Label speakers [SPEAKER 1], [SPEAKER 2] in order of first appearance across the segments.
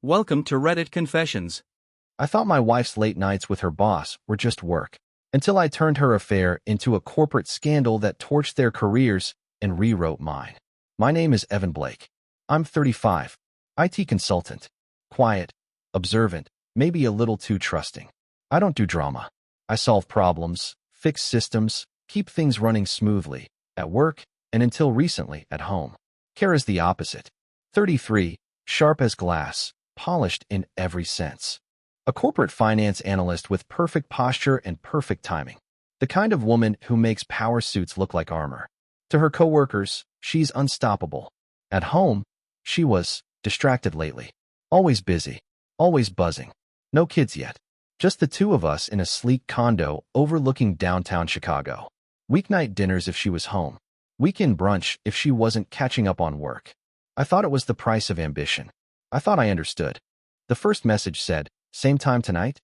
[SPEAKER 1] Welcome to Reddit Confessions.
[SPEAKER 2] I thought my wife's late nights with her boss were just work, until I turned her affair into a corporate scandal that torched their careers and rewrote mine. My name is Evan Blake. I'm 35, IT consultant, quiet, observant, maybe a little too trusting. I don't do drama. I solve problems, fix systems, keep things running smoothly, at work, and until recently, at home. Kara's the opposite. 33, sharp as glass, polished in every sense. A corporate finance analyst with perfect posture and perfect timing. The kind of woman who makes power suits look like armor. To her coworkers, she's unstoppable. At home, she was distracted lately. Always busy. Always buzzing. No kids yet. Just the two of us in a sleek condo overlooking downtown Chicago. Weeknight dinners if she was home. Weekend brunch if she wasn't catching up on work. I thought it was the price of ambition. I thought I understood. The first message said, "Same time tonight?"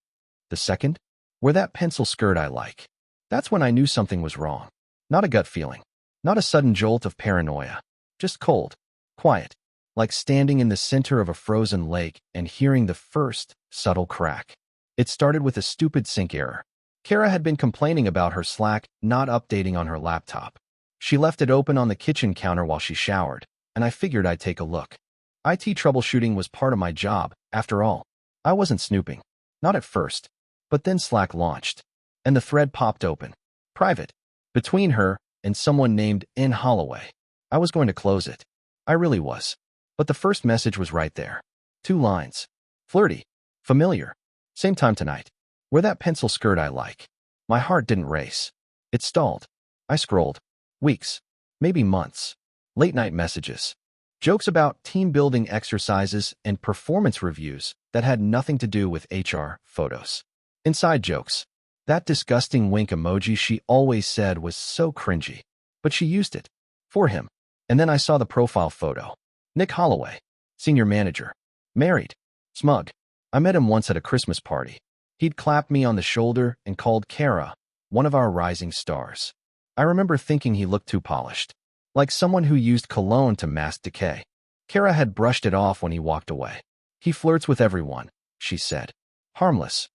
[SPEAKER 2] The second, "Wear that pencil skirt I like." That's when I knew something was wrong. Not a gut feeling. Not a sudden jolt of paranoia. Just cold. Quiet. Like standing in the center of a frozen lake and hearing the first subtle crack. It started with a stupid sync error. Kara had been complaining about her Slack not updating on her laptop. She left it open on the kitchen counter while she showered, and I figured I'd take a look. IT troubleshooting was part of my job, after all. I wasn't snooping. Not at first. But then Slack launched, and the thread popped open. Private. Between her and someone named N. Holloway. I was going to close it. I really was. But the first message was right there. 2 lines. Flirty. Familiar. Same time tonight. Wear that pencil skirt I like. My heart didn't race. It stalled. I scrolled. Weeks. Maybe months. Late night messages. Jokes about team-building exercises and performance reviews that had nothing to do with HR photos. Inside jokes. That disgusting wink emoji she always said was so cringy. But she used it. For him. And then I saw the profile photo. Nick Holloway. Senior manager. Married. Smug. I met him once at a Christmas party. He'd clapped me on the shoulder and called Kara one of our rising stars. I remember thinking he looked too polished. Like someone who used cologne to mask decay. Kara had brushed it off when he walked away. He flirts with everyone, she said. Harmless.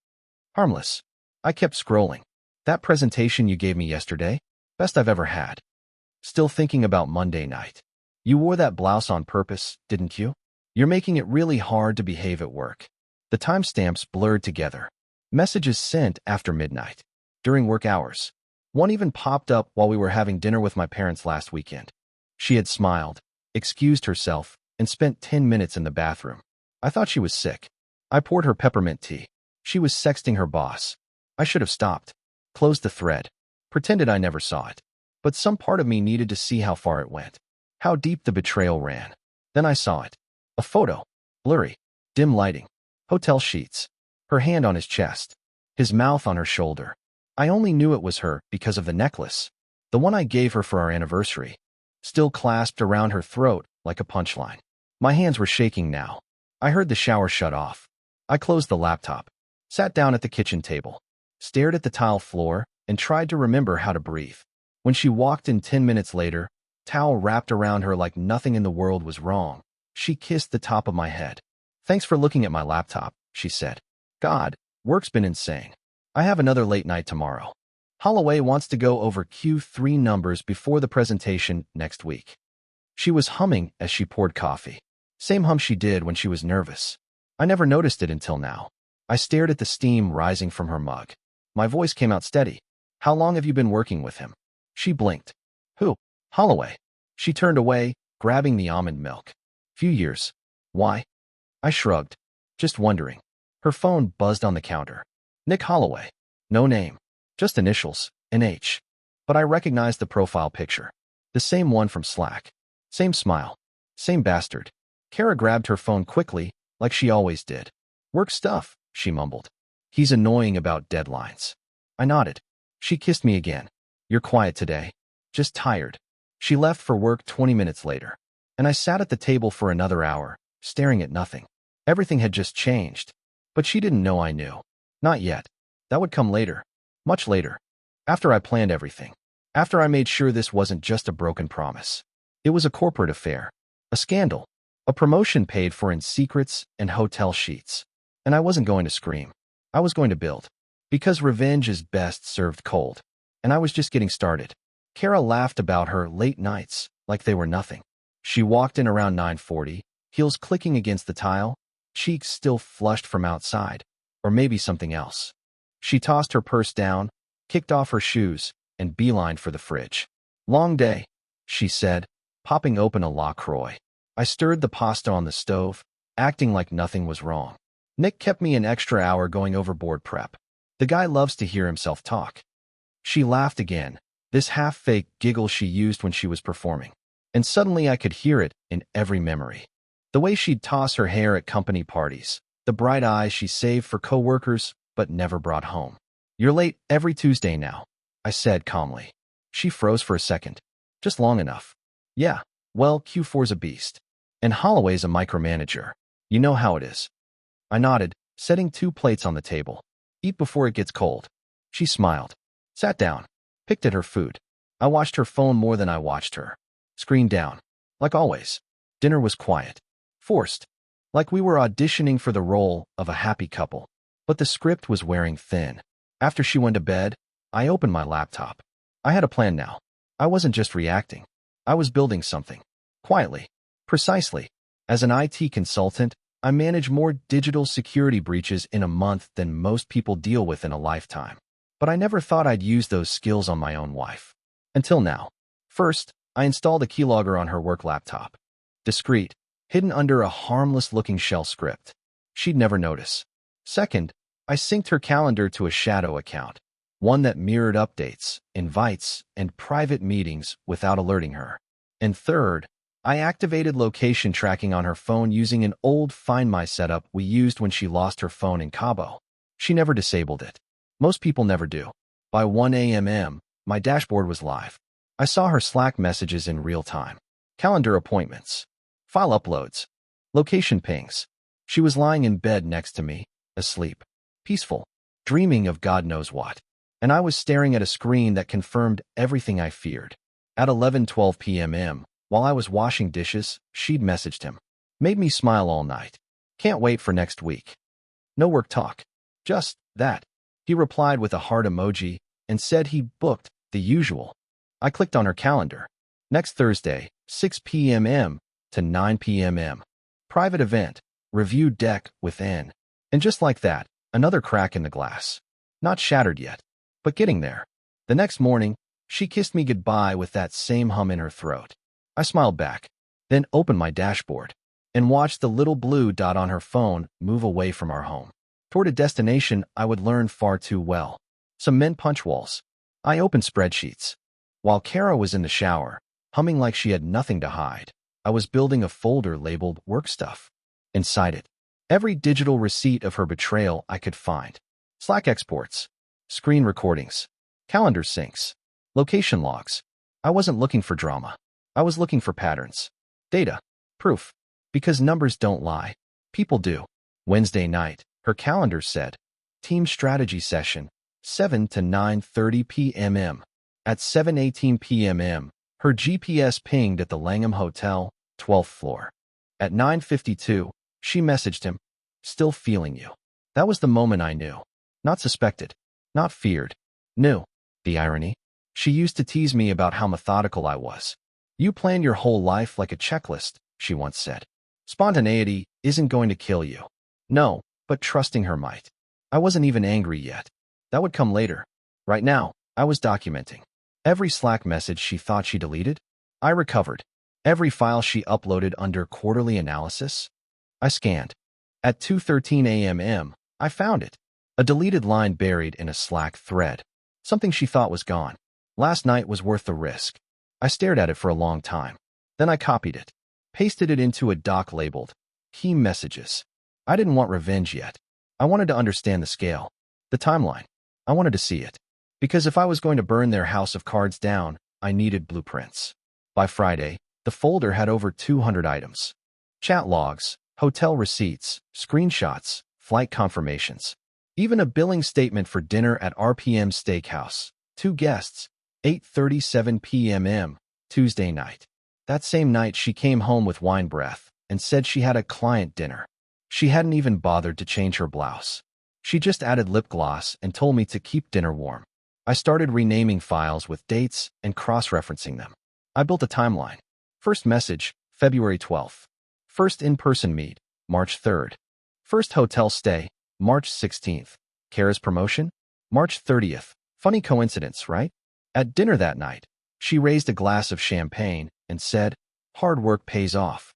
[SPEAKER 2] Harmless. I kept scrolling. That presentation you gave me yesterday? Best I've ever had. Still thinking about Monday night. You wore that blouse on purpose, didn't you? You're making it really hard to behave at work. The timestamps blurred together. Messages sent after midnight. During work hours. One even popped up while we were having dinner with my parents last weekend. She had smiled, excused herself, and spent 10 minutes in the bathroom. I thought she was sick. I poured her peppermint tea. She was sexting her boss. I should have stopped. Closed the thread. Pretended I never saw it. But some part of me needed to see how far it went. How deep the betrayal ran. Then I saw it. A photo. Blurry. Dim lighting. Hotel sheets. Her hand on his chest. His mouth on her shoulder. I only knew it was her because of the necklace. The one I gave her for our anniversary. Still clasped around her throat like a punchline. My hands were shaking now. I heard the shower shut off. I closed the laptop. Sat down at the kitchen table. Stared at the tile floor and tried to remember how to breathe. When she walked in 10 minutes later, towel wrapped around her like nothing in the world was wrong, she kissed the top of my head. Thanks for looking at my laptop, she said. God, work's been insane. I have another late night tomorrow. Holloway wants to go over Q3 numbers before the presentation next week. She was humming as she poured coffee. Same hum she did when she was nervous. I never noticed it until now. I stared at the steam rising from her mug. My voice came out steady. How long have you been working with him? She blinked. Who? Holloway. She turned away, grabbing the almond milk. Few years. Why? I shrugged. Just wondering. Her phone buzzed on the counter. Nick Holloway. No name. Just initials, NH. But I recognized the profile picture. The same one from Slack. Same smile. Same bastard. Kara grabbed her phone quickly, like she always did. Work stuff, she mumbled. He's annoying about deadlines. I nodded. She kissed me again. You're quiet today. Just tired. She left for work 20 minutes later. And I sat at the table for another hour, staring at nothing. Everything had just changed. But she didn't know I knew. Not yet. That would come later. Much later. After I planned everything. After I made sure this wasn't just a broken promise. It was a corporate affair. A scandal. A promotion paid for in secrets and hotel sheets. And I wasn't going to scream. I was going to build. Because revenge is best served cold. And I was just getting started. Kara laughed about her late nights like they were nothing. She walked in around 9:40, heels clicking against the tile, cheeks still flushed from outside, or maybe something else. She tossed her purse down, kicked off her shoes, and beelined for the fridge. "Long day," she said, popping open a LaCroix. I stirred the pasta on the stove, acting like nothing was wrong. Nick kept me an extra hour going over board prep. The guy loves to hear himself talk. She laughed again, this half-fake giggle she used when she was performing. And suddenly I could hear it in every memory. The way she'd toss her hair at company parties, the bright eyes she saved for coworkers but never brought home. "You're late every Tuesday now," I said calmly. She froze for a second. "Just long enough." "Yeah, well, Q4's a beast. And Holloway's a micromanager. You know how it is." I nodded, setting 2 plates on the table. "Eat before it gets cold." She smiled, sat down, picked at her food. I watched her phone more than I watched her. Screen down. Like always. Dinner was quiet. Forced. Like we were auditioning for the role of a happy couple. But the script was wearing thin. After she went to bed, I opened my laptop. I had a plan now. I wasn't just reacting. I was building something. Quietly. Precisely. As an IT consultant, I manage more digital security breaches in a month than most people deal with in a lifetime. But I never thought I'd use those skills on my own wife. Until now. First, I installed a keylogger on her work laptop. Discreet, hidden under a harmless-looking shell script. She'd never notice. Second, I synced her calendar to a shadow account, one that mirrored updates, invites, and private meetings without alerting her. And third, I activated location tracking on her phone using an old Find My setup we used when she lost her phone in Cabo. She never disabled it. Most people never do. By 1 a.m., my dashboard was live. I saw her Slack messages in real time. Calendar appointments. File uploads. Location pings. She was lying in bed next to me, asleep. Peaceful. Dreaming of God knows what. And I was staring at a screen that confirmed everything I feared. At 11:12 p.m., while I was washing dishes, she'd messaged him. "Made me smile all night. Can't wait for next week. No work talk. Just that." He replied with a heart emoji and said he booked the usual. I clicked on her calendar. Next Thursday, 6 p.m. to 9 p.m. Private event. Review deck with N. And just like that, another crack in the glass. Not shattered yet, but getting there. The next morning, she kissed me goodbye with that same hum in her throat. I smiled back, then opened my dashboard, and watched the little blue dot on her phone move away from our home, toward a destination I would learn far too well. Cement punch walls. I opened spreadsheets. While Kara was in the shower, humming like she had nothing to hide, I was building a folder labeled work stuff. Inside it, every digital receipt of her betrayal I could find. Slack exports, screen recordings, calendar syncs, location logs. I wasn't looking for drama. I was looking for patterns. Data. Proof. Because numbers don't lie. People do. Wednesday night, her calendar said, "Team strategy session, 7 to 9:30 p.m. At 7:18 p.m., her GPS pinged at the Langham Hotel, 12th floor. At 9:52, she messaged him, "Still feeling you." That was the moment I knew. Not suspected. Not feared. Knew. The irony? She used to tease me about how methodical I was. "You plan your whole life like a checklist," she once said. Spontaneity isn't going to kill you. No, but trusting her might. I wasn't even angry yet. That would come later. Right now, I was documenting. Every Slack message she thought she deleted, I recovered. Every file she uploaded under quarterly analysis, I scanned. At 2:13 a.m., I found it. A deleted line buried in a Slack thread. Something she thought was gone. Last night was worth the risk. I stared at it for a long time. Then I copied it, pasted it into a doc labeled Key Messages. I didn't want revenge yet. I wanted to understand the scale, the timeline. I wanted to see it. Because if I was going to burn their house of cards down, I needed blueprints. By Friday, the folder had over 200 items. Chat logs, hotel receipts, screenshots, flight confirmations. Even a billing statement for dinner at RPM Steakhouse. 2 guests. 8:37 p.m. Tuesday night. That same night she came home with wine breath, and said she had a client dinner. She hadn't even bothered to change her blouse. She just added lip gloss and told me to keep dinner warm. I started renaming files with dates and cross-referencing them. I built a timeline. First message, February 12th. First in-person meet, March 3rd. First hotel stay, March 16th. Kara's promotion, March 30th. Funny coincidence, right? At dinner that night, she raised a glass of champagne and said, "Hard work pays off."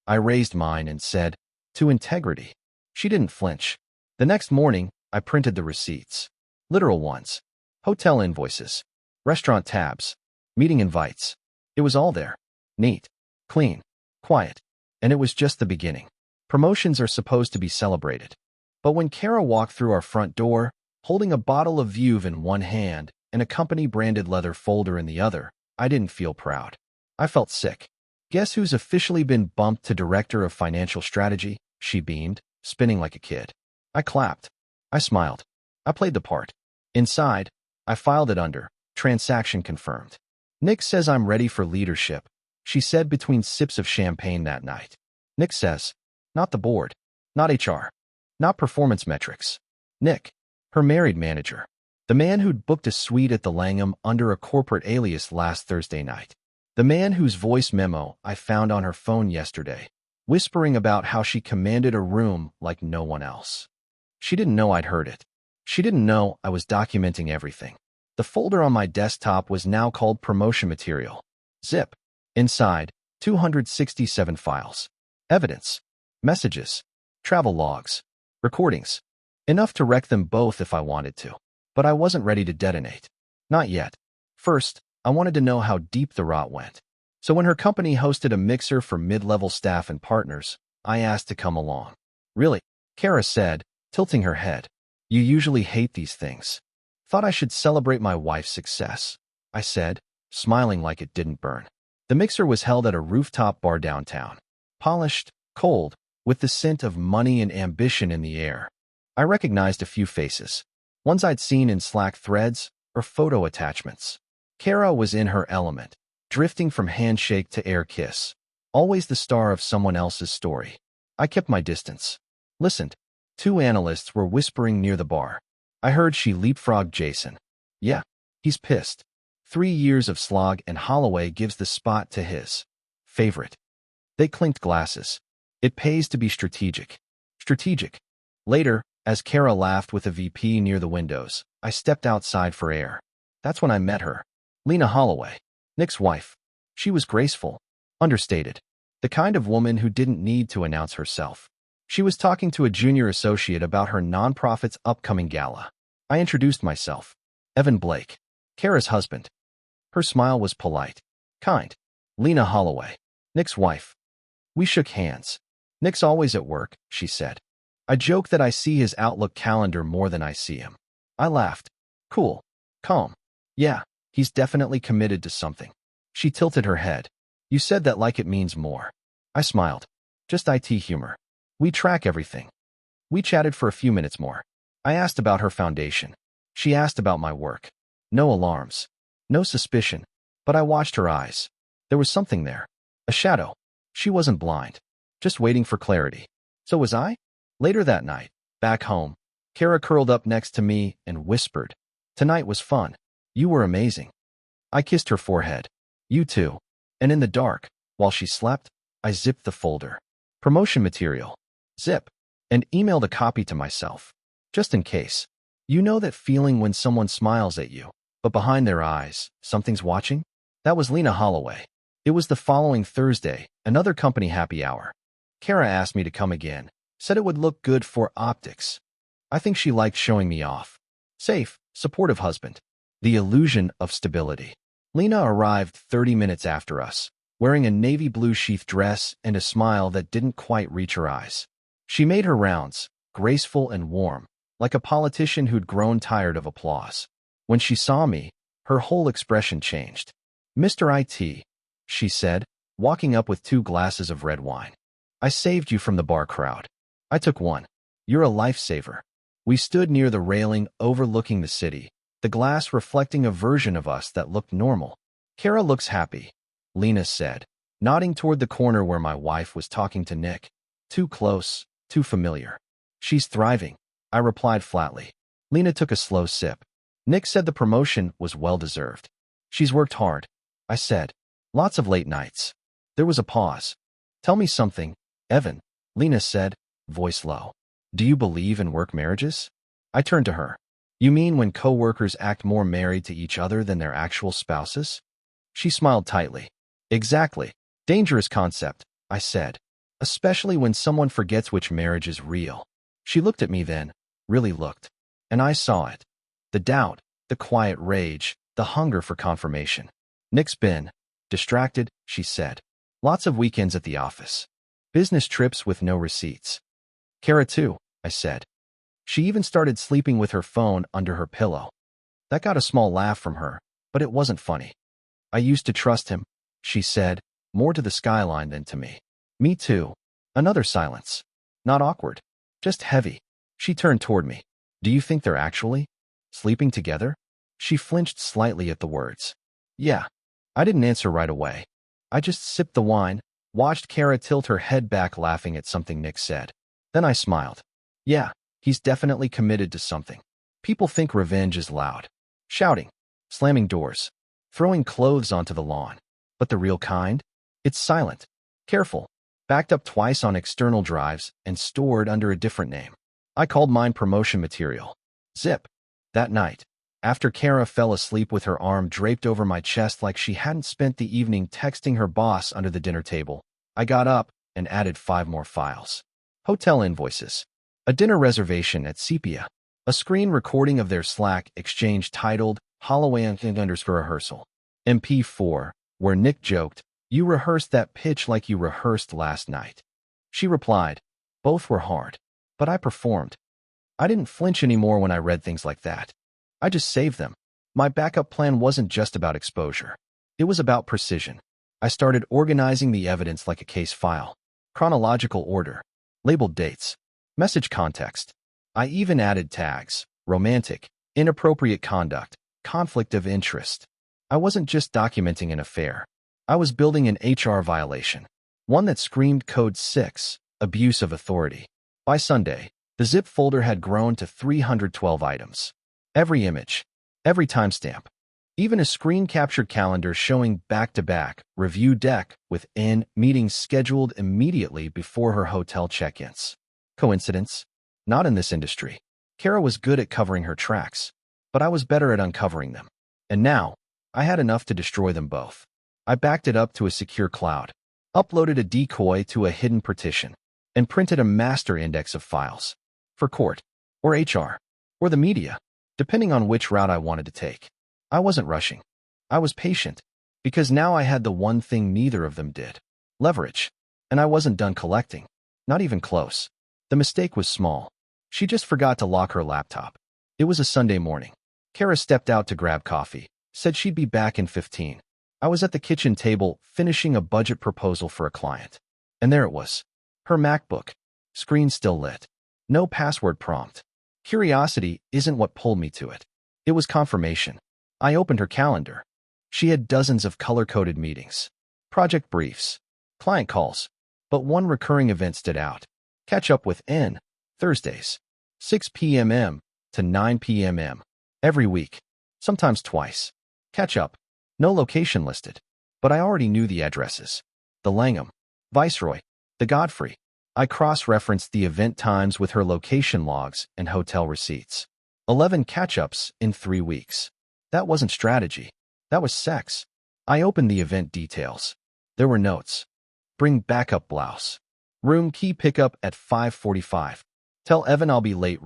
[SPEAKER 2] I raised mine and said, "To integrity." She didn't flinch. The next morning, I printed the receipts. Literal ones. Hotel invoices. Restaurant tabs. Meeting invites. It was all there. Neat. Clean. Quiet. And it was just the beginning. Promotions are supposed to be celebrated. But when Kara walked through our front door, holding a bottle of Veuve in one hand and a company-branded leather folder in the other, I didn't feel proud. I felt sick. "Guess who's officially been bumped to Director of Financial Strategy?" She beamed, spinning like a kid. I clapped. I smiled. I played the part. Inside, I filed it under, "Transaction confirmed." "Nick says I'm ready for leadership," she said between sips of champagne that night. "Nick says, not the board, not HR, not performance metrics. Nick, her married manager, the man who'd booked a suite at the Langham under a corporate alias last Thursday night, the man whose voice memo I found on her phone yesterday, whispering about how she commanded a room like no one else. She didn't know I'd heard it. She didn't know I was documenting everything. The folder on my desktop was now called Promotion Material. Zip. Inside, 267 files. Evidence. Messages. Travel logs. Recordings. Enough to wreck them both if I wanted to. But I wasn't ready to detonate. Not yet. First, I wanted to know how deep the rot went. So when her company hosted a mixer for mid-level staff and partners, I asked to come along. "Really?" Kara said, tilting her head. "You usually hate these things." "Thought I should celebrate my wife's success," I said, smiling like it didn't burn. The mixer was held at a rooftop bar downtown. Polished, cold, with the scent of money and ambition in the air. I recognized a few faces. Ones I'd seen in Slack threads or photo attachments. Kara was in her element, drifting from handshake to air kiss. Always the star of someone else's story. I kept my distance. Listened. Two analysts were whispering near the bar. I heard she leapfrogged Jason. "Yeah, he's pissed. 3 years of slog and Holloway gives the spot to his favorite." They clinked glasses. It pays to be strategic. Strategic. Later, as Kara laughed with a VP near the windows, I stepped outside for air. That's when I met her. Lena Holloway. Nick's wife. She was graceful. Understated. The kind of woman who didn't need to announce herself. She was talking to a junior associate about her nonprofit's upcoming gala. I introduced myself. Evan Blake. Kara's husband. Her smile was polite. Kind. Lena Holloway. Nick's wife. We shook hands. "Nick's always at work," she said. I joke that I see his Outlook calendar more than I see him. I laughed. Cool. Calm. Yeah, he's definitely committed to something. She tilted her head. "You said that like it means more." I smiled. "Just IT humor. We track everything." We chatted for a few minutes more. I asked about her foundation. She asked about my work. No alarms. No suspicion. But I watched her eyes. There was something there. A shadow. She wasn't blind. Just waiting for clarity. So was I? Later that night, back home, Kara curled up next to me and whispered, "Tonight was fun. You were amazing." I kissed her forehead. "You too." And in the dark, while she slept, I zipped the folder. Promotion material. Zip. And emailed a copy to myself. Just in case. You know that feeling when someone smiles at you, but behind their eyes, something's watching? That was Lena Holloway. It was the following Thursday, another company happy hour. Kara asked me to come again, said it would look good for optics. I think she liked showing me off. Safe, supportive husband. The illusion of stability. Lena arrived 30 minutes after us, wearing a navy blue sheath dress and a smile that didn't quite reach her eyes. She made her rounds, graceful and warm, like a politician who'd grown tired of applause. When she saw me, her whole expression changed. "Mr. IT," she said, walking up with 2 glasses of red wine. "I saved you from the bar crowd." I took one. "You're a lifesaver." We stood near the railing overlooking the city, the glass reflecting a version of us that looked normal. "Kara looks happy," Lena said. nodding toward the corner where my wife was talking to Nick. Too close, too familiar. She's thriving, I replied flatly. Lena took a slow sip. Nick said the promotion was well-deserved. She's worked hard, I said. Lots of late nights. There was a pause. Tell me something, Evan, Lena said, voice low. Do you believe in work marriages? I turned to her. You mean when co-workers act more married to each other than their actual spouses? She smiled tightly. Exactly. Dangerous concept, I said. Especially when someone forgets which marriage is real. She looked at me then, really looked. And I saw it. The doubt, the quiet rage, the hunger for confirmation. Nick's been distracted, she said. Lots of weekends at the office. Business trips with no receipts. Kara too, I said. She even started sleeping with her phone under her pillow. That got a small laugh from her, but it wasn't funny. I used to trust him, she said, more to the skyline than to me. Me too. Another silence. Not awkward. Just heavy. She turned toward me. Do you think they're actually sleeping together? She flinched slightly at the words. Yeah. I didn't answer right away. I just sipped the wine, watched Kara tilt her head back laughing at something Nick said. Then I smiled. Yeah, he's definitely committed to something. People think revenge is loud. Shouting, slamming doors, throwing clothes onto the lawn. But the real kind? It's silent, careful, backed up twice on external drives and stored under a different name. I called mine promotion material. Zip. That night, after Kara fell asleep with her arm draped over my chest like she hadn't spent the evening texting her boss under the dinner table, I got up and added 5 more files. Hotel invoices. A dinner reservation at Sepia. A screen recording of their Slack exchange titled Holloway_rehearsal. MP4, where Nick joked, "You rehearsed that pitch like you rehearsed last night." She replied, "Both were hard, but I performed." I didn't flinch anymore when I read things like that. I just saved them. My backup plan wasn't just about exposure. It was about precision. I started organizing the evidence like a case file. Chronological order. Labeled dates. Message context. I even added tags. Romantic. Inappropriate conduct. Conflict of interest. I wasn't just documenting an affair. I was building an HR violation. One that screamed Code 6, abuse of authority. By Sunday, the zip folder had grown to 312 items. Every image, every timestamp, even a screen-captured calendar showing back-to-back review deck with meetings scheduled immediately before her hotel check-ins. Coincidence? Not in this industry. Kara was good at covering her tracks, but I was better at uncovering them. And now, I had enough to destroy them both. I backed it up to a secure cloud, uploaded a decoy to a hidden partition, and printed a master index of files. For court, or HR, or the media, depending on which route I wanted to take. I wasn't rushing. I was patient, because now I had the one thing neither of them did. Leverage. And I wasn't done collecting. Not even close. The mistake was small. She just forgot to lock her laptop. It was a Sunday morning. Kara stepped out to grab coffee, said she'd be back in 15. I was at the kitchen table finishing a budget proposal for a client. And there it was. Her MacBook. Screen still lit. No password prompt. Curiosity isn't what pulled me to it. It was confirmation. I opened her calendar. She had dozens of color-coded meetings, project briefs, client calls, but one recurring event stood out. Catch up with N, Thursdays, 6 p.m. M to 9 p.m. M. Every week, sometimes twice. Catch up. No location listed, but I already knew the addresses. The Langham, Viceroy, the Godfrey. I cross-referenced the event times with her location logs and hotel receipts. 11 catch-ups in 3 weeks. That wasn't strategy. That was sex. I opened the event details. There were notes. Bring backup blouse. Room key pickup at 5:45. Tell Evan I'll be late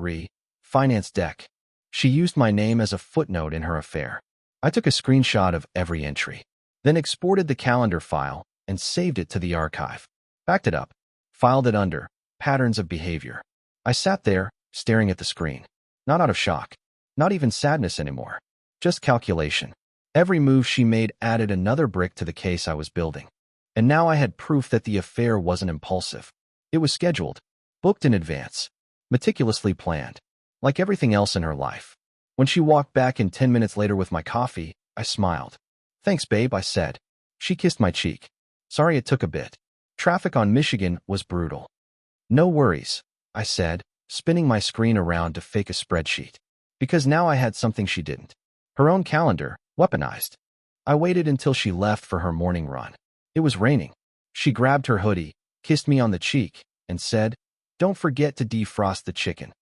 [SPEAKER 2] finance deck. She used my name as a footnote in her affair. I took a screenshot of every entry, then exported the calendar file and saved it to the archive. Backed it up. Filed it under patterns of behavior. I sat there, staring at the screen. Not out of shock. Not even sadness anymore. Just calculation. Every move she made added another brick to the case I was building. And now I had proof that the affair wasn't impulsive. It was scheduled, booked in advance, meticulously planned, like everything else in her life. When she walked back in 10 minutes later with my coffee, I smiled. "Thanks, babe," I said. She kissed my cheek. Sorry it took a bit. Traffic on Michigan was brutal. No worries, I said, spinning my screen around to fake a spreadsheet. Because now I had something she didn't. Her own calendar, weaponized. I waited until she left for her morning run. It was raining. She grabbed her hoodie, kissed me on the cheek, and said, "Don't forget to defrost the chicken."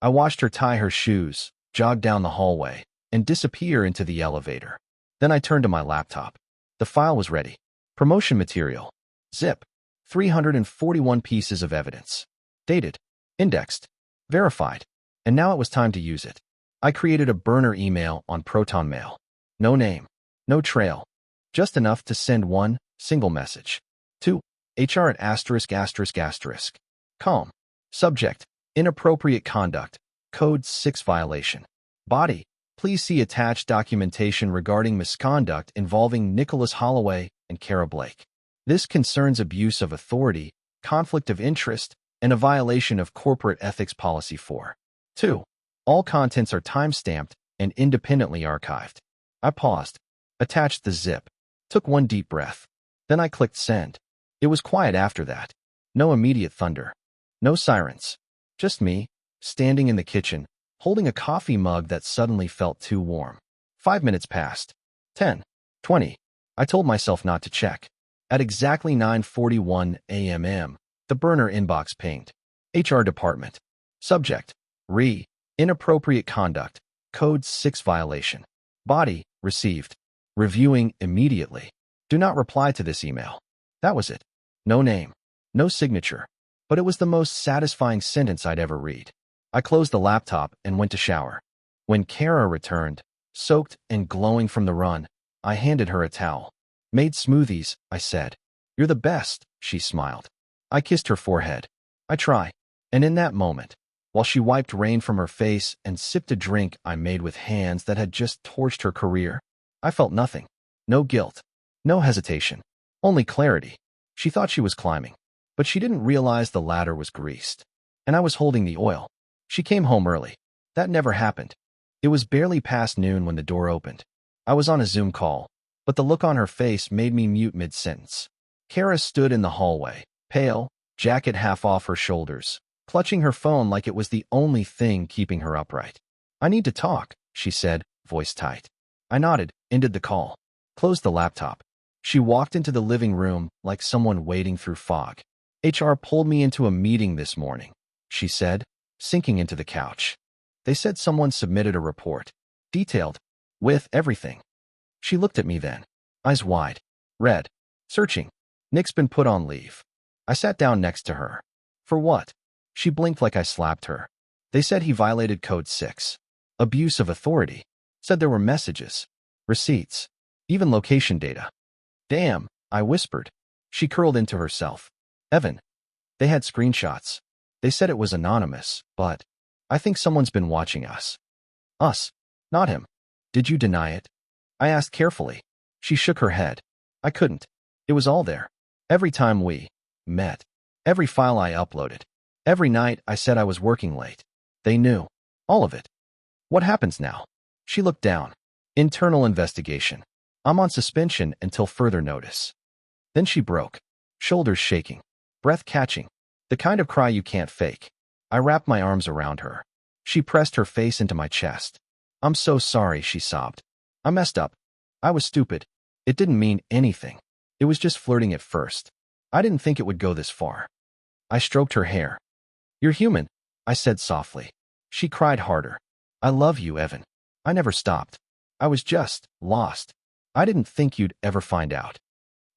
[SPEAKER 2] I watched her tie her shoes, jog down the hallway, and disappear into the elevator. Then I turned to my laptop. The file was ready. Promotion material. Zip. 341 pieces of evidence. Dated. Indexed. Verified. And now it was time to use it. I created a burner email on Proton Mail. No name. No trail. Just enough to send one single message. To HR @****. Calm. Subject. Inappropriate conduct. Code 6 violation. Body. Please see attached documentation regarding misconduct involving Nicholas Holloway and Kara Blake. This concerns abuse of authority, conflict of interest, and a violation of corporate ethics policy 4. 2. All contents are time-stamped and independently archived. I paused, attached the zip, took one deep breath. Then I clicked send. It was quiet after that. No immediate thunder. No sirens. Just me, standing in the kitchen, holding a coffee mug that suddenly felt too warm. 5 minutes passed. 10. 20. I told myself not to check. At exactly 9:41 a.m., the burner inbox pinged. HR department. Subject. Inappropriate conduct. Code 6 violation. Body. Received. Reviewing immediately. Do not reply to this email. That was it. No name. No signature. But it was the most satisfying sentence I'd ever read. I closed the laptop and went to shower. When Kara returned, soaked and glowing from the run, I handed her a towel. Made smoothies, I said. You're the best, she smiled. I kissed her forehead. I try. And in that moment, while she wiped rain from her face and sipped a drink I made with hands that had just torched her career, I felt nothing. No guilt. No hesitation. Only clarity. She thought she was climbing, but she didn't realize the ladder was greased. And I was holding the oil. She came home early. That never happened. It was barely past noon when the door opened. I was on a Zoom call, but the look on her face made me mute mid-sentence. Kara stood in the hallway, pale, jacket half off her shoulders, clutching her phone like it was the only thing keeping her upright. "I need to talk," she said, voice tight. I nodded, ended the call, closed the laptop. She walked into the living room like someone wading through fog. HR pulled me into a meeting this morning, she said, sinking into the couch. They said someone submitted a report, detailed, with everything. She looked at me then, eyes wide, red, searching. Nick's been put on leave. I sat down next to her. For what? She blinked like I slapped her. They said he violated Code 6. Abuse of authority. Said there were messages, receipts, even location data. Damn, I whispered. She curled into herself. Evan. They had screenshots. They said it was anonymous, but I think someone's been watching us. Us, not him. Did you deny it? I asked carefully. She shook her head. I couldn't. It was all there. Every time we met. Every file I uploaded. Every night I said I was working late. They knew. All of it. What happens now? She looked down. Internal investigation. I'm on suspension until further notice. Then she broke. Shoulders shaking. Breath catching. The kind of cry you can't fake. I wrapped my arms around her. She pressed her face into my chest. I'm so sorry, she sobbed. I messed up. I was stupid. It didn't mean anything. It was just flirting at first. I didn't think it would go this far. I stroked her hair. You're human, I said softly. She cried harder. I love you, Evan. I never stopped. I was just lost. I didn't think you'd ever find out.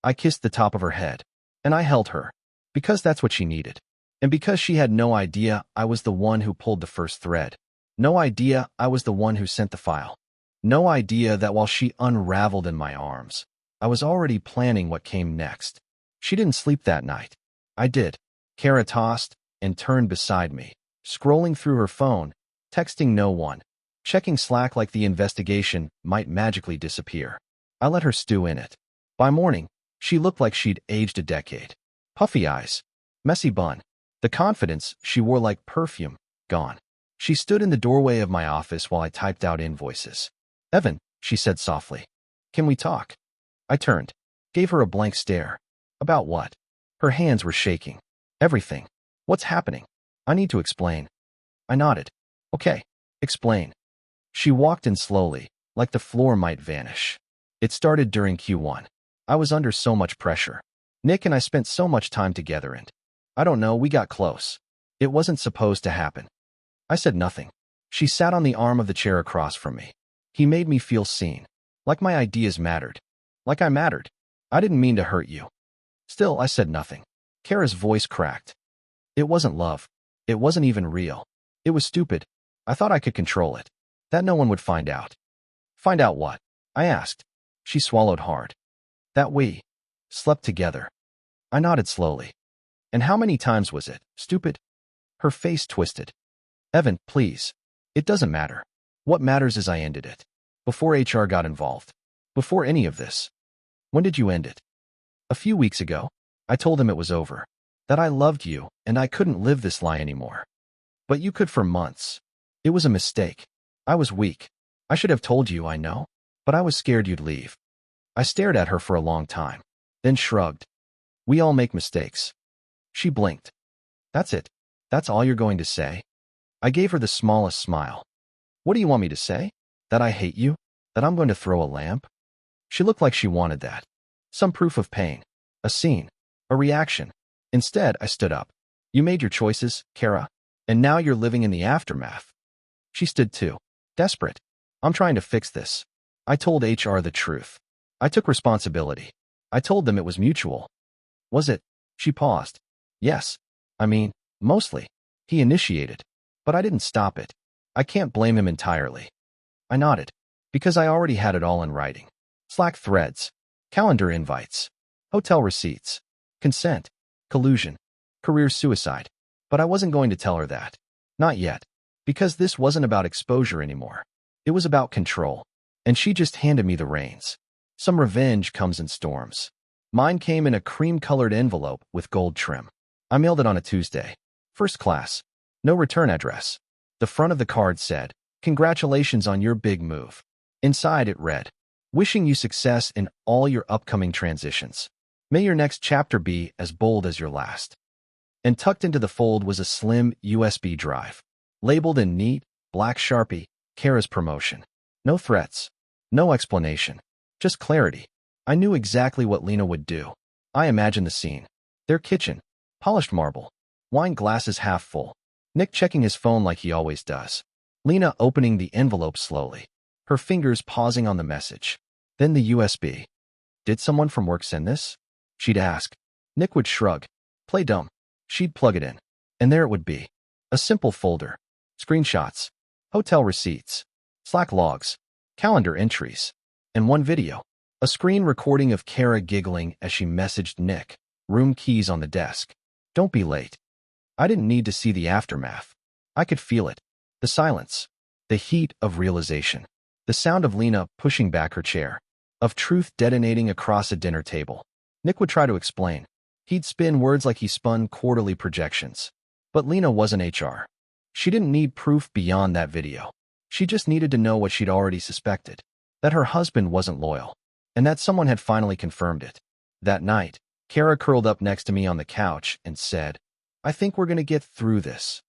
[SPEAKER 2] I kissed the top of her head, and I held her, because that's what she needed. And because she had no idea I was the one who pulled the first thread. No idea I was the one who sent the file. No idea that while she unraveled in my arms, I was already planning what came next. She didn't sleep that night. I did. Kara tossed and turned beside me, scrolling through her phone, texting no one, checking Slack like the investigation might magically disappear. I let her stew in it. By morning, she looked like she'd aged a decade. Puffy eyes, messy bun, the confidence she wore like perfume, gone. She stood in the doorway of my office while I typed out invoices. Evan, she said softly, can we talk? I turned, gave her a blank stare. About what? Her hands were shaking. Everything. What's happening? I need to explain. I nodded. Okay, explain. She walked in slowly, like the floor might vanish. It started during Q1. I was under so much pressure. Nick and I spent so much time together and, I don't know, we got close. It wasn't supposed to happen. I said nothing. She sat on the arm of the chair across from me. He made me feel seen. Like my ideas mattered. Like I mattered. I didn't mean to hurt you. Still, I said nothing. Kara's voice cracked. It wasn't love. It wasn't even real. It was stupid. I thought I could control it. That no one would find out. Find out what? I asked. She swallowed hard. That we slept together. I nodded slowly. And how many times was it, stupid? Her face twisted. Evan, please. It doesn't matter. What matters is I ended it. Before HR got involved. Before any of this. When did you end it? A few weeks ago. I told him it was over. That I loved you, and I couldn't live this lie anymore. But you could for months. It was a mistake. I was weak. I should have told you, I know. But I was scared you'd leave. I stared at her for a long time. Then shrugged. We all make mistakes. She blinked. That's it. That's all you're going to say? I gave her the smallest smile. What do you want me to say? That I hate you? That I'm going to throw a lamp? She looked like she wanted that. Some proof of pain. A scene. A reaction. Instead, I stood up. You made your choices, Kara, and now you're living in the aftermath. She stood too. Desperate. I'm trying to fix this. I told HR the truth. I took responsibility. I told them it was mutual. Was it? She paused. Yes. I mean, mostly. He initiated. But I didn't stop it. I can't blame him entirely. I nodded. Because I already had it all in writing. Slack threads. Calendar invites. Hotel receipts. Consent. Collusion. Career suicide. But I wasn't going to tell her that. Not yet. Because this wasn't about exposure anymore. It was about control. And she just handed me the reins. Some revenge comes in storms. Mine came in a cream-colored envelope with gold trim. I mailed it on a Tuesday. First class. No return address. The front of the card said, "Congratulations on your big move." Inside it read, "Wishing you success in all your upcoming transitions. May your next chapter be as bold as your last." And tucked into the fold was a slim USB drive. Labeled in neat, black Sharpie, Kara's promotion. No threats. No explanation. Just clarity. I knew exactly what Lena would do. I imagined the scene. Their kitchen. Polished marble. Wine glasses half full. Nick checking his phone like he always does. Lena opening the envelope slowly. Her fingers pausing on the message. Then the USB. Did someone from work send this? She'd ask. Nick would shrug. Play dumb. She'd plug it in. And there it would be. A simple folder. Screenshots. Hotel receipts. Slack logs. Calendar entries. And one video. A screen recording of Kara giggling as she messaged Nick. Room keys on the desk. Don't be late. I didn't need to see the aftermath. I could feel it. The silence. The heat of realization. The sound of Lena pushing back her chair. Of truth detonating across a dinner table. Nick would try to explain. He'd spin words like he spun quarterly projections. But Lena wasn't HR. She didn't need proof beyond that video. She just needed to know what she'd already suspected. That her husband wasn't loyal. And that someone had finally confirmed it. That night, Kara curled up next to me on the couch and said, "I think we're going to get through this."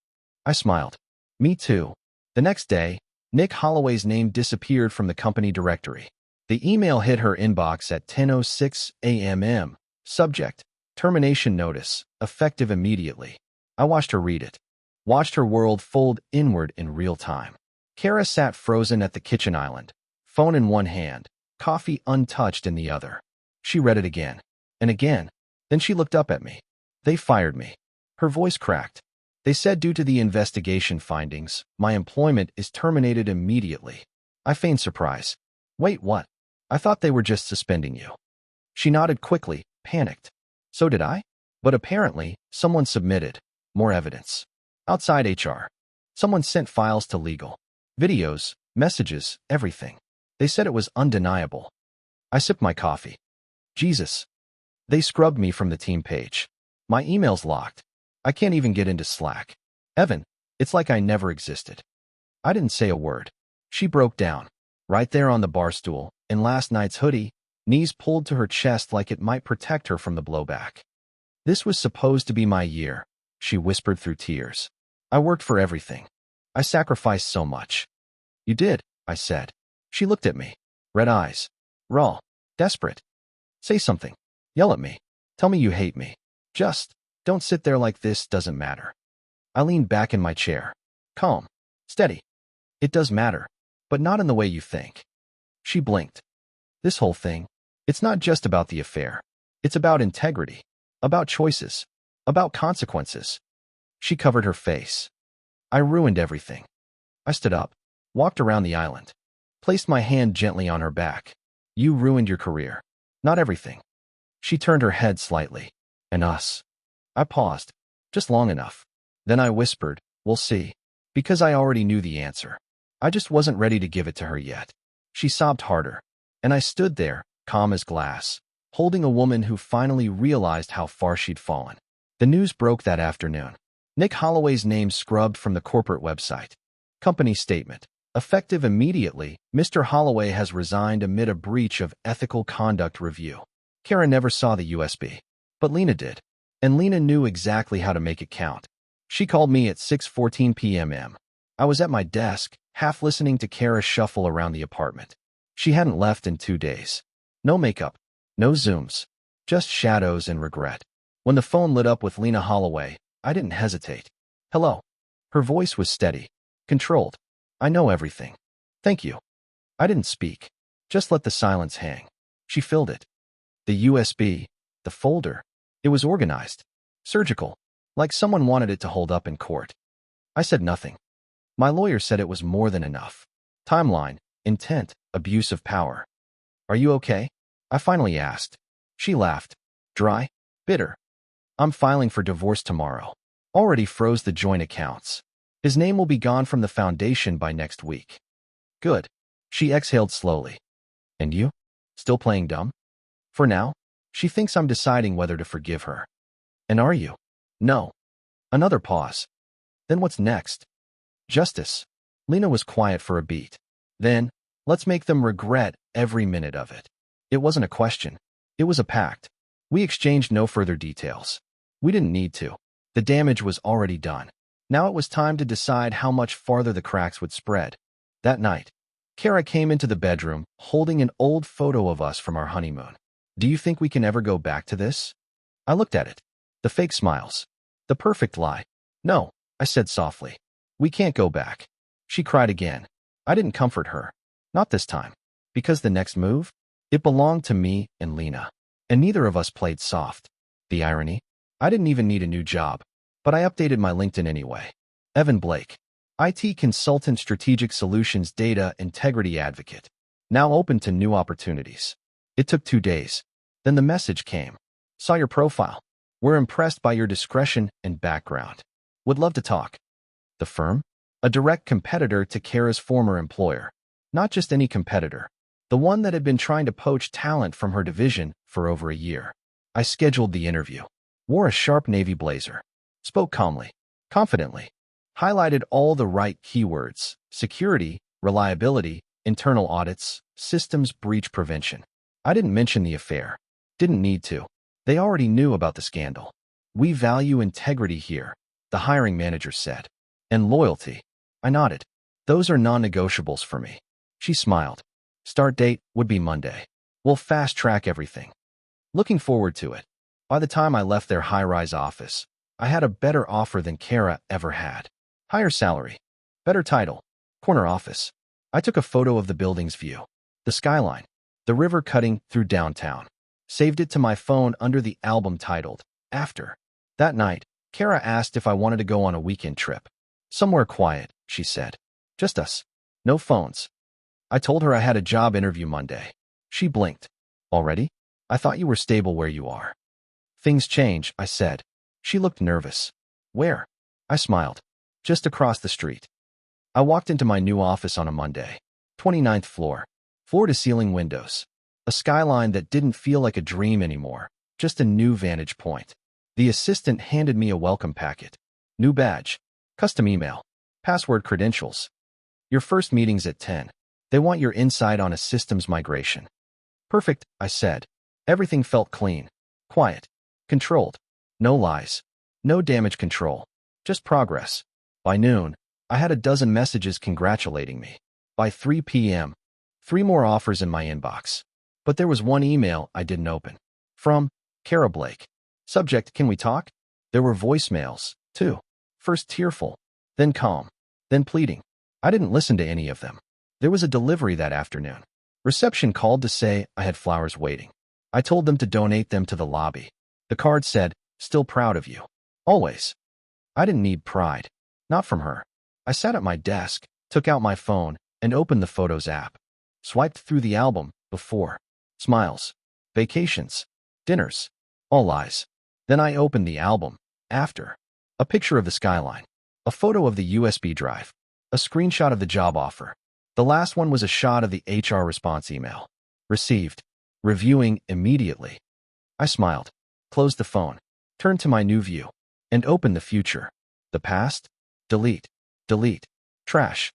[SPEAKER 2] I smiled. Me too. The next day, Nick Holloway's name disappeared from the company directory. The email hit her inbox at 10:06 a.m. Subject, termination notice, effective immediately. I watched her read it. Watched her world fold inward in real time. Kara sat frozen at the kitchen island, phone in one hand, coffee untouched in the other. She read it again, and again. Then she looked up at me. They fired me. Her voice cracked. They said due to the investigation findings, my employment is terminated immediately. I feigned surprise. Wait, what? I thought they were just suspending you. She nodded quickly, panicked. So did I? But apparently, someone submitted more evidence. Outside HR. Someone sent files to legal. Videos, messages, everything. They said it was undeniable. I sipped my coffee. Jesus. They scrubbed me from the team page. My email's locked. I can't even get into Slack. Evan, it's like I never existed. I didn't say a word. She broke down. Right there on the bar stool, in last night's hoodie, knees pulled to her chest like it might protect her from the blowback. This was supposed to be my year, she whispered through tears. I worked for everything. I sacrificed so much. You did, I said. She looked at me. Red eyes. Raw. Desperate. Say something. Yell at me. Tell me you hate me. Just don't sit there like this doesn't matter. I leaned back in my chair. Calm. Steady. It does matter, but not in the way you think. She blinked. This whole thing, it's not just about the affair. It's about integrity, about choices, about consequences. She covered her face. I ruined everything. I stood up, walked around the island, placed my hand gently on her back. You ruined your career. Not everything. She turned her head slightly. And us. I paused, just long enough. Then I whispered, we'll see. Because I already knew the answer. I just wasn't ready to give it to her yet. She sobbed harder. And I stood there, calm as glass, holding a woman who finally realized how far she'd fallen. The news broke that afternoon. Nick Holloway's name scrubbed from the corporate website. Company statement. Effective immediately, Mr. Holloway has resigned amid a breach of ethical conduct review. Kara never saw the USB. But Lena did. And Lena knew exactly how to make it count. She called me at 6:14 p.m. I was at my desk, half listening to Kara shuffle around the apartment. She hadn't left in 2 days. No makeup, no Zooms, just shadows and regret. When the phone lit up with Lena Holloway, I didn't hesitate. Hello. Her voice was steady, controlled. I know everything. Thank you. I didn't speak. Just let the silence hang. She filled it. The USB, the folder. It was organized. Surgical. Like someone wanted it to hold up in court. I said nothing. My lawyer said it was more than enough. Timeline, intent, abuse of power. Are you okay? I finally asked. She laughed. Dry? Bitter. I'm filing for divorce tomorrow. Already froze the joint accounts. His name will be gone from the foundation by next week. Good. She exhaled slowly. And you? Still playing dumb? For now, she thinks I'm deciding whether to forgive her. And are you? No. Another pause. Then what's next? Justice. Lena was quiet for a beat. Then, let's make them regret every minute of it. It wasn't a question. It was a pact. We exchanged no further details. We didn't need to. The damage was already done. Now it was time to decide how much farther the cracks would spread. That night, Kara came into the bedroom, holding an old photo of us from our honeymoon. Do you think we can ever go back to this? I looked at it. The fake smiles. The perfect lie. No, I said softly. We can't go back. She cried again. I didn't comfort her. Not this time. Because the next move? It belonged to me and Lena. And neither of us played soft. The irony? I didn't even need a new job. But I updated my LinkedIn anyway. Evan Blake. IT consultant, strategic solutions, data integrity advocate. Now open to new opportunities. It took 2 days. Then the message came. Saw your profile. We're impressed by your discretion and background. Would love to talk. The firm? A direct competitor to Kara's former employer. Not just any competitor. The one that had been trying to poach talent from her division for over a year. I scheduled the interview. Wore a sharp navy blazer. Spoke calmly, confidently. Highlighted all the right keywords: security, reliability, internal audits, systems breach prevention. I didn't mention the affair. Didn't need to. They already knew about the scandal. We value integrity here, the hiring manager said. And loyalty. I nodded. Those are non-negotiables for me. She smiled. Start date would be Monday. We'll fast-track everything. Looking forward to it. By the time I left their high-rise office, I had a better offer than Kara ever had. Higher salary. Better title. Corner office. I took a photo of the building's view. The skyline. The river cutting through downtown. Saved it to my phone under the album titled After. That night, Kara asked if I wanted to go on a weekend trip. Somewhere quiet, she said. Just us. No phones. I told her I had a job interview Monday. She blinked. Already? I thought you were stable where you are. Things change, I said. She looked nervous. Where? I smiled. Just across the street. I walked into my new office on a Monday. 29th floor. Floor-to-ceiling windows. A skyline that didn't feel like a dream anymore. Just a new vantage point. The assistant handed me a welcome packet. New badge. Custom email. Password credentials. Your first meeting's at 10. They want your insight on a systems migration. Perfect, I said. Everything felt clean, quiet, controlled. No lies, no damage control, just progress. By noon, I had a dozen messages congratulating me. By 3 p.m., 3 more offers in my inbox. But there was one email I didn't open. From Kara Blake. Subject, can we talk? There were voicemails, too. First tearful, then calm, then pleading. I didn't listen to any of them. There was a delivery that afternoon. Reception called to say I had flowers waiting. I told them to donate them to the lobby. The card said, still proud of you. Always. I didn't need pride. Not from her. I sat at my desk, took out my phone, and opened the Photos app. Swiped through the album, before. Smiles. Vacations. Dinners. All lies. Then I opened the album, after. A picture of the skyline. A photo of the USB drive. A screenshot of the job offer. The last one was a shot of the HR response email. Received. Reviewing immediately. I smiled, closed the phone, turned to my new view, and opened the future. The past? Delete. Delete. Trash.